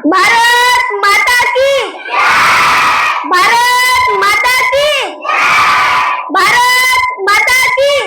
भारत माता की, भारत माता की, भारत माता की।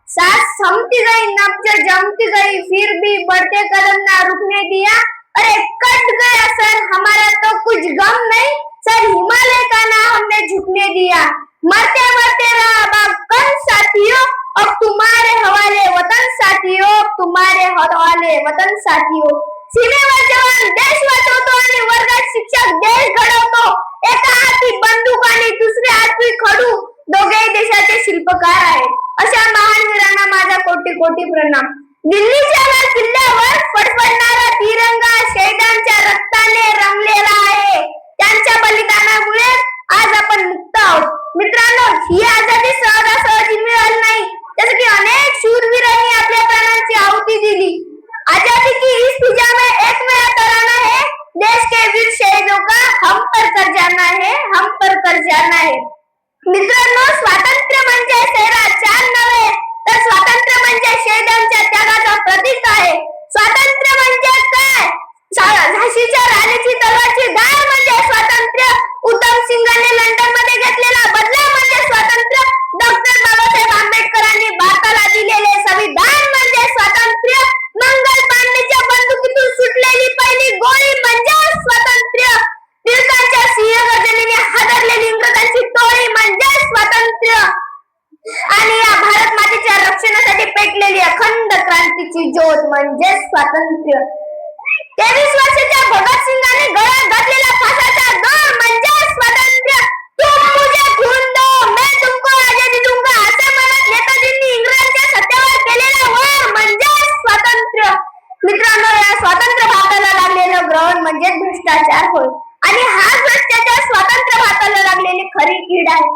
सांस थमती गई, नब्ज जमती गई, फिर भी बढ़ते कदम ना रुकने दिया। अरे कट गया सर हमारा तो कुछ गम नहीं, सर हिमालय का ना हमने झुकने दिया। मरते मरते रहा बाकन साथियों, अब तुम्हारे हवाले वतन साथियों, तुम्हारे हवाले वतन साथियों। सीमेवर जवान देश वाचवतो आणि वर्गात शिक्षक देश घडवतो। एका हाती बंदूक आणि दुसऱ्या हाती खडू, दोघेही देशाचे शिल्पकार आहेत। अशा महान वीरांना माझा कोटी कोटी प्रणाम। दिल्लीच्या लाल किल्ल्यावर फडफडणारा तिरंगा शहीदांच्या रक्ताने रंगलेला आहे। त्यांच्या बलिदानामुळे आज आपण मुक्त आहोत। मित्रांनो, ही आझादी सहजासहजी मिळाली नाही, जसे की अनेक शूरवीरांनी आपल्या प्राणांची आहुती दिली। आजादी की इस फिजा में एक नया तराना है, देश के वीर शहीदों का हम पर कर जाना है, हम पर कर जाना है। मित्रांनो, स्वातंत्र्य म्हणजे शहरात चाल नव्हे, तर स्वातंत्र्य म्हणजे शहीदांच्या त्यागाचा प्रतीक आहे। स्वातंत्र्य म्हणजे काय? झाशीच्या राणीची तलवारची धार म्हणजे स्वातंत्र्य। उधम सिंगाने लंडन मध्ये घेतलेला बदला म्हणजे स्वातंत्र्य। डॉक्टर बाबासाहेब आंबेडकरांनी भारताला दिलेले संविधान म्हणजे स्वातंत्र्य। मंगल पांडेच्या बंदुकीतून सुटलेली पहिली गोळी म्हणजे स्वातंत्र्य। टिळकांच्या सिंहगर्जनेने हादरलेली इंग्रजांची टोळी म्हणजे स्वातंत्र्य। आणि या भारत मातेच्या रक्षणासाठी पेटलेली अखंड क्रांतीची ज्योत म्हणजे स्वातंत्र्य। 23 वर्षाच्या भगत सिंगाने गळ्यात घातलेला फासाचा दोर म्हणजे स्वातंत्र्य। तुम मुझे खून दो, मैं तुमको आजादी दूंगा, असे म्हणत नेताजींनी इंग्रजांच्या सत्तेवर केलेला वार म्हणजे स्वातंत्र्य। मित्रांनो, या स्वतंत्र भारताला लागलेलं ग्रहण म्हणजे भ्रष्टाचार होय, आणि हा भ्रष्टाचार स्वतंत्र भारताला लागलेली खरी कीड आहे।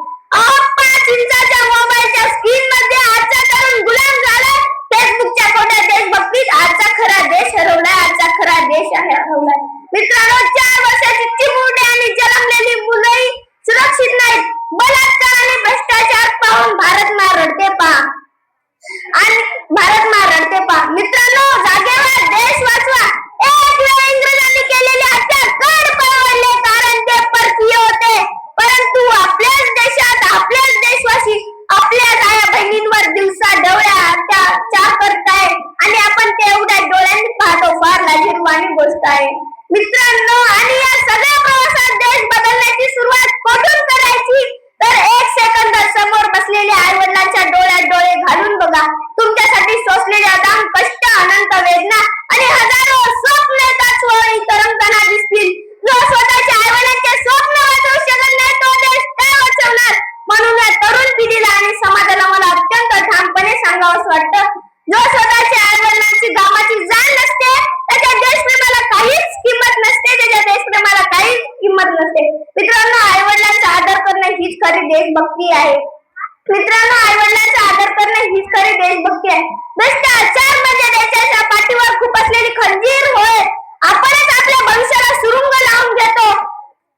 5 इंचाच्या मोबाईलच्या स्क्रीन मध्ये आजचा तरुण गुलाम झालाय। फेसबुकच्या खोट्या देशभक्तीत आजचा खरा देश हरवलाय, आजचा खरा देश हरवलाय। मित्रांनो, 4 वर्षाची चिमुरडी आणि जन्मलेली मुलंही सुरक्षित नाहीत। बलात्कार आणि भ्रष्टाचार पाहून भारत मा रडते पहा, आणि भारत मा रडते पहा। मित्रांनो, जागेवर देश वाचवा। एक वेळ इंग्रजांनी केलेले हत्याकांड परवडले, कारण ते परकीय होते, परंतु आपल्याच देशात आपल्याच देशवासी आपल्याच आया बहिणींवर दिवसा ढवळ्या अत्याचार करताय, आणि आपण ते एवढ्या डोळ्यांनी पाहतो, फार लाजिरवाणी गोष्ट आहे। मित्रांनो, आणि या सगळ्या प्रवासात देश बदलण्याची सुरुवात कुठून करायची, तर 1 सेकंद समोर बसलेल्या आई वडिलांच्या डोळ्यात डोळे घालून बघा। तुमच्यासाठी सोसलेले अदाम कष्ट, अनंत वेदना आणि हजारो स्वप्न एकाच वेळी तरंगताना दिसतील। जो स्वतःच्या आई वडिलांचे स्वप्न वाचवू शकत नाही, तो देश काय वाचवणार? म्हणून या तरुण पिढीला आणि समाजाला मला अत्यंत ठामपणे सांगावंसं वाटतं, जो स्वतःच्या आई वडिलांची कामाची जाण नसते, त्याच्या देशप्रेमाला काहीच किंमत नसते, त्याच्या देशप्रेमाला काहीच किंमत नसते। मित्रांनो, आई वडिलांचा आदर करणं हीच खरी देशभक्ती आहे। मित्रांनो, आई वडिलांचा आदर करणं हीच खरी देशभक्ती आहे। भ्रष्टाचार म्हणजे देशाच्या पाठीवर खूप असलेली खंजीर होय। आपणच आपल्या भविष्याला सुरुंग लावून घेतो।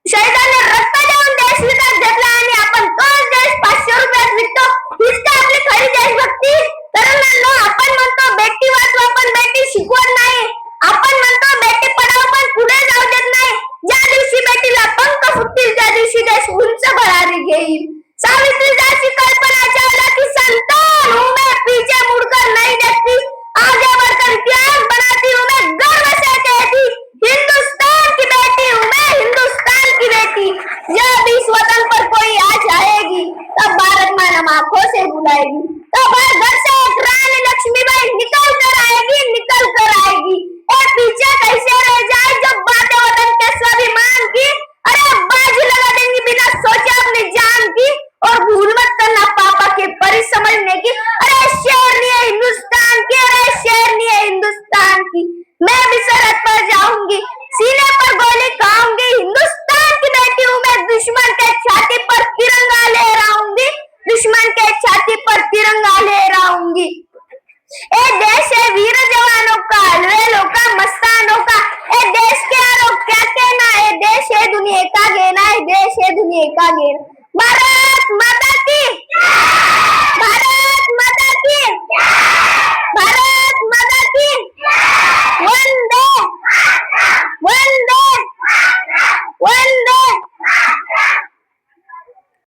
शहीदांनी रक्त देऊन देश विकत घेतला, आणि आपण तोच देश 500 रुपयात विकतो। हीच का आपली खरी देशभक्ती? तरुणांनो, आपण म्हणतो बेटी वाचवा, पण बेटी शिकवत नाही। आपण म्हणतो बेटी पढाओ, पण पुढे जाऊ देत नाही। ज्या दिवशी बेटीला पंख फुटतील, त्या दिवशी देश उंच भरारी घेईल। सावित्रीदासी कल्पना चावला की संतान हूं मैं, पीछे मुड़कर नहीं देखती, आगे बढ़कर इतिहास बनाती हूं मैं, गर्व से कहती हिंदुस्तान की बेटी हूं मैं, हिंदुस्तान की बेटी। जब इस वतन पर कोई आ जाएगी, तब भारत माँ हम आंखों से बुलाएगी, तब हर घर से एक रानी लक्ष्मीबाई निकल कर आएगी, निकल कर आएगी। ए पीछे कैसे रह जाए जब बातें वतन के स्वाभिमान की, अरे बाजी लगा देंगी बिना सोचे अपनी जान की, और भूल मत करना पापा के परी समझने की। अरे शेरनी है हिंदुस्तान की, अरे शेरनी है हिंदुस्तान की। मैं भी सरहद पर जाऊंगी, सीने पर गोली खाऊंगी, हिंदुस्तान की बेटी हूँ मैं, दुश्मन के छाती पर तिरंगा लहराऊंगी, दुश्मन के छाती पर तिरंगा लहराऊंगी। ए देश है वीर जवानों का, अलवेलों का, मस्तानों का, ए देश के आरो क्या कहना, ए देश है दुनिया का गेना, ए देश है दुनिया का गेना। भारत माता